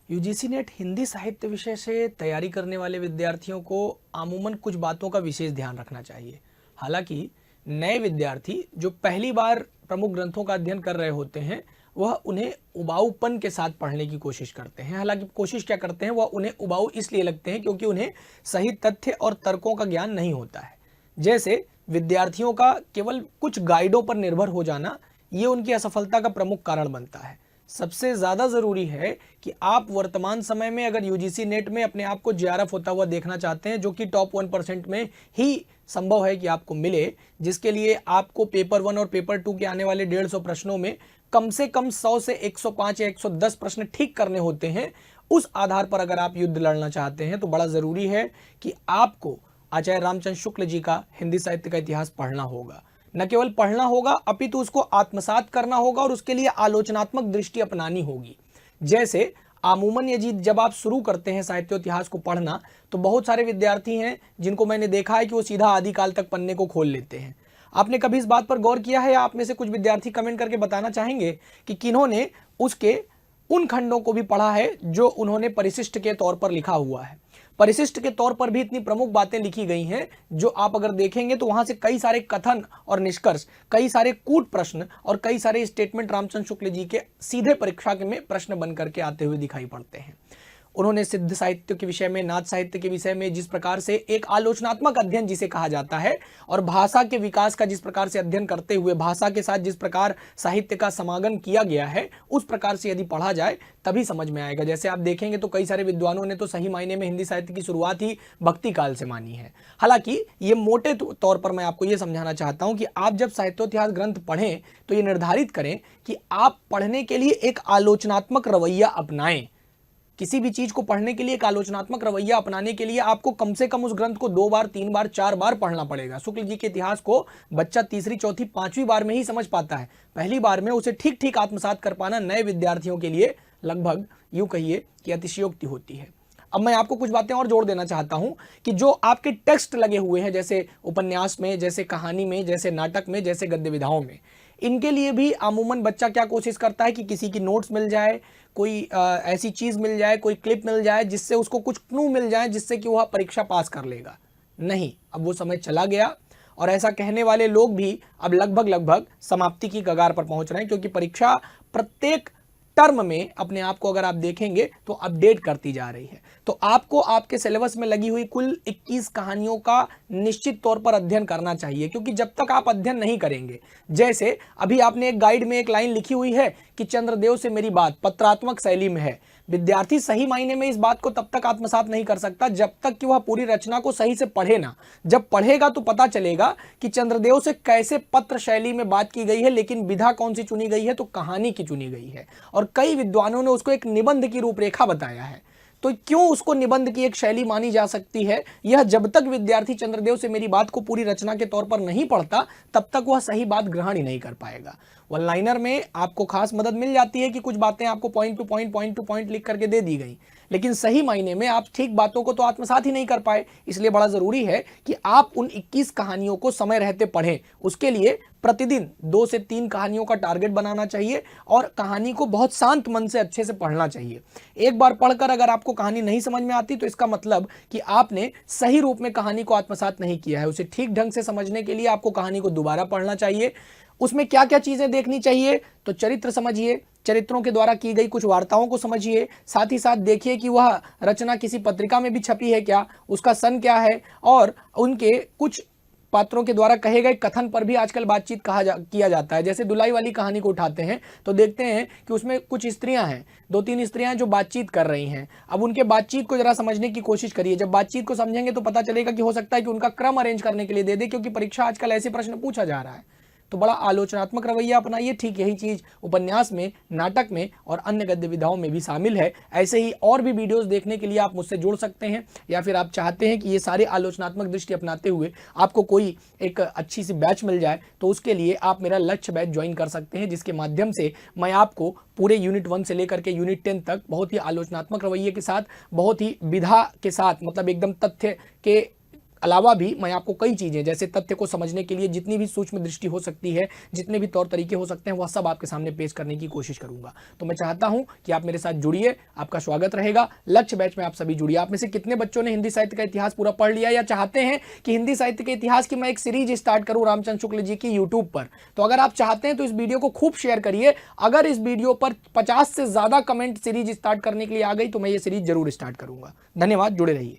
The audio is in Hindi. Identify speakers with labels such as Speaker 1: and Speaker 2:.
Speaker 1: यूजीसी नेट हिंदी साहित्य विषय से तैयारी करने वाले विद्यार्थियों को अमूमन कुछ बातों का विशेष ध्यान रखना चाहिए। हालांकि नए विद्यार्थी जो पहली बार प्रमुख ग्रंथों का अध्ययन कर रहे होते हैं वह उन्हें उबाऊपन के साथ पढ़ने की कोशिश करते हैं। हालांकि कोशिश क्या करते हैं, वह उन्हें उबाऊ इसलिए लगते हैं क्योंकि उन्हें सही तथ्य और तर्कों का ज्ञान नहीं होता है। जैसे विद्यार्थियों का केवल कुछ गाइडों पर निर्भर हो जाना, ये उनकी असफलता का प्रमुख कारण बनता है। सबसे ज़्यादा ज़रूरी है कि आप वर्तमान समय में अगर यूजीसी नेट में अपने आप को जेआरएफ होता हुआ देखना चाहते हैं, जो कि टॉप 1% में ही संभव है कि आपको मिले, जिसके लिए आपको पेपर 1 और पेपर 2 के आने वाले 150 प्रश्नों में कम से कम 100 से 105 या 110 प्रश्न ठीक करने होते हैं। उस आधार पर अगर आप युद्ध लड़ना चाहते हैं तो बड़ा ज़रूरी है कि आपको आचार्य रामचंद्र शुक्ल जी का हिंदी साहित्य का इतिहास पढ़ना होगा। न केवल पढ़ना होगा अपितु उसको आत्मसात करना होगा और उसके लिए आलोचनात्मक दृष्टि अपनानी होगी। जैसे अमूमन ये जब आप शुरू करते हैं साहित्य इतिहास को पढ़ना, तो बहुत सारे विद्यार्थी हैं जिनको मैंने देखा है कि वो सीधा आदिकाल तक पन्ने को खोल लेते हैं। आपने कभी इस बात पर गौर किया है, या आप में से कुछ विद्यार्थी कमेंट करके बताना चाहेंगे कि किन्होंने उसके उन खंडों को भी पढ़ा है जो उन्होंने परिशिष्ट के तौर पर लिखा हुआ है। परिशिष्ट के तौर पर भी इतनी प्रमुख बातें लिखी गई हैं जो आप अगर देखेंगे तो वहां से कई सारे कथन और निष्कर्ष, कई सारे कूट प्रश्न और कई सारे स्टेटमेंट रामचंद्र शुक्ल जी के सीधे परीक्षा में प्रश्न बन करके आते हुए दिखाई पड़ते हैं। उन्होंने सिद्ध साहित्य के विषय में, नाथ साहित्य के विषय में जिस प्रकार से एक आलोचनात्मक अध्ययन जिसे कहा जाता है, और भाषा के विकास का जिस प्रकार से अध्ययन करते हुए भाषा के साथ जिस प्रकार साहित्य का समागम किया गया है, उस प्रकार से यदि पढ़ा जाए तभी समझ में आएगा। जैसे आप देखेंगे तो कई सारे विद्वानों ने तो सही मायने में हिंदी साहित्य की शुरुआत ही भक्ति काल से मानी है। हालांकि ये मोटे तौर पर मैं आपको ये समझाना चाहता हूं कि आप जब साहित्योतिहास ग्रंथ पढ़ें तो ये निर्धारित करें कि आप पढ़ने के लिए एक आलोचनात्मक रवैया अपनाएं। किसी भी चीज को पढ़ने के लिए एक आलोचनात्मक रवैया अपनाने के लिए आपको कम से कम उस ग्रंथ को 2 बार, 3 बार, 4 बार पढ़ना पड़ेगा। शुक्ल जी के इतिहास को बच्चा तीसरी, चौथी, 5वीं बार में ही समझ पाता है। पहली बार में उसे ठीक ठीक आत्मसात कर पाना नए विद्यार्थियों के लिए लगभग यूं कहिए कि अतिशयोक्ति होती है। अब मैं आपको कुछ बातें और जोड़ देना चाहता हूं कि जो आपके टेक्स्ट लगे हुए हैं, जैसे उपन्यास में, जैसे कहानी में, जैसे नाटक में, जैसे गद्य विधाओं में, इनके लिए भी अमूमन बच्चा क्या कोशिश करता है कि किसी की नोट्स मिल जाए, कोई ऐसी चीज मिल जाए, कोई क्लिप मिल जाए जिससे उसको कुछ क्लू मिल जाए जिससे कि वह परीक्षा पास कर लेगा। नहीं, अब वो समय चला गया और ऐसा कहने वाले लोग भी अब लगभग समाप्ति की कगार पर पहुंच रहे हैं, क्योंकि परीक्षा प्रत्येक टर्म में अपने आप को अगर आप देखेंगे तो अपडेट करती जा रही है। तो आपको आपके सिलेबस में लगी हुई कुल 21 कहानियों का निश्चित तौर पर अध्ययन करना चाहिए, क्योंकि जब तक आप अध्ययन नहीं करेंगे, जैसे अभी आपने एक गाइड में एक लाइन लिखी हुई है कि चंद्रदेव से मेरी बात पत्रात्मक शैली में है। विद्यार्थी सही मायने में इस बात को तब तक आत्मसात नहीं कर सकता जब तक कि वह पूरी रचना को सही से पढ़े ना। जब पढ़ेगा तो पता चलेगा कि चंद्रदेव से कैसे पत्र शैली में बात की गई है, लेकिन विधा कौन सी चुनी गई है, तो कहानी की चुनी गई है। और कई विद्वानों ने उसको एक निबंध की रूपरेखा बताया है। तो क्यों उसको निबंध की एक शैली मानी जा सकती है, यह जब तक विद्यार्थी चंद्रदेव से मेरी बात को पूरी रचना के तौर पर नहीं पढ़ता तब तक वह सही बात ग्रहण ही नहीं कर पाएगा। वन लाइनर में आपको खास मदद मिल जाती है कि कुछ बातें आपको पॉइंट टू पॉइंट लिख करके दे दी गई, लेकिन सही मायने में आप ठीक बातों को तो आत्मसात ही नहीं कर पाए। इसलिए बड़ा जरूरी है कि आप उन 21 कहानियों को समय रहते पढ़ें। उसके लिए प्रतिदिन 2 से 3 कहानियों का टारगेट बनाना चाहिए और कहानी को बहुत शांत मन से अच्छे से पढ़ना चाहिए। एक बार पढ़कर अगर आपको कहानी नहीं समझ में आती तो इसका मतलब कि आपने सही रूप में कहानी को आत्मसात नहीं किया है। उसे ठीक ढंग से समझने के लिए आपको कहानी को दोबारा पढ़ना चाहिए। उसमें क्या क्या चीजें देखनी चाहिए, तो चरित्र समझिए, चरित्रों के द्वारा की गई कुछ वार्ताओं को समझिए, साथ ही साथ देखिए कि वह रचना किसी पत्रिका में भी छपी है क्या, उसका सन क्या है, और उनके कुछ पात्रों के द्वारा कहे गए कथन पर भी आजकल बातचीत किया जाता है। जैसे दुलाई वाली कहानी को उठाते हैं तो देखते हैं कि उसमें कुछ स्त्रियां हैं, 2-3 स्त्रियां जो बातचीत कर रही हैं। अब उनके बातचीत को जरा समझने की कोशिश करिए। जब बातचीत को समझेंगे तो पता चलेगा कि हो सकता है कि उनका क्रम अरेंज करने के लिए दे दे, क्योंकि परीक्षा आजकल ऐसे प्रश्न पूछा जा रहा है। तो बड़ा आलोचनात्मक रवैया अपनाइए। ठीक यही चीज उपन्यास में, नाटक में और अन्य गद्य विधाओं में भी शामिल है। ऐसे ही और भी वीडियोस देखने के लिए आप मुझसे जुड़ सकते हैं, या फिर आप चाहते हैं कि ये सारे आलोचनात्मक दृष्टि अपनाते हुए आपको कोई एक अच्छी सी बैच मिल जाए, तो उसके लिए आप मेरा लक्ष्य बैच ज्वाइन कर सकते हैं, जिसके माध्यम से मैं आपको पूरे यूनिट 1 से लेकर के यूनिट 10 तक बहुत ही आलोचनात्मक रवैये के साथ, बहुत ही विधा के साथ, मतलब एकदम तथ्य के अलावा भी मैं आपको कई चीज़ें जैसे तथ्य को समझने के लिए जितनी भी सूक्ष्म दृष्टि हो सकती है, जितने भी तौर तरीके हो सकते हैं, वह सब आपके सामने पेश करने की कोशिश करूंगा। तो मैं चाहता हूं कि आप मेरे साथ जुड़िए, आपका स्वागत रहेगा। लक्ष्य बैच में आप सभी जुड़िए। आप में से कितने बच्चों ने हिंदी साहित्य का इतिहास पूरा पढ़ लिया या चाहते हैं कि हिंदी साहित्य के इतिहास की मैं एक सीरीज स्टार्ट करूं रामचंद्र शुक्ल जी की यूट्यूब पर? तो अगर आप चाहते हैं तो इस वीडियो को खूब शेयर करिए। अगर इस वीडियो पर 50 से ज्यादा कमेंट सीरीज स्टार्ट करने के लिए आ गई तो मैं ये सीरीज जरूर स्टार्ट करूंगा। धन्यवाद, जुड़े रहिए।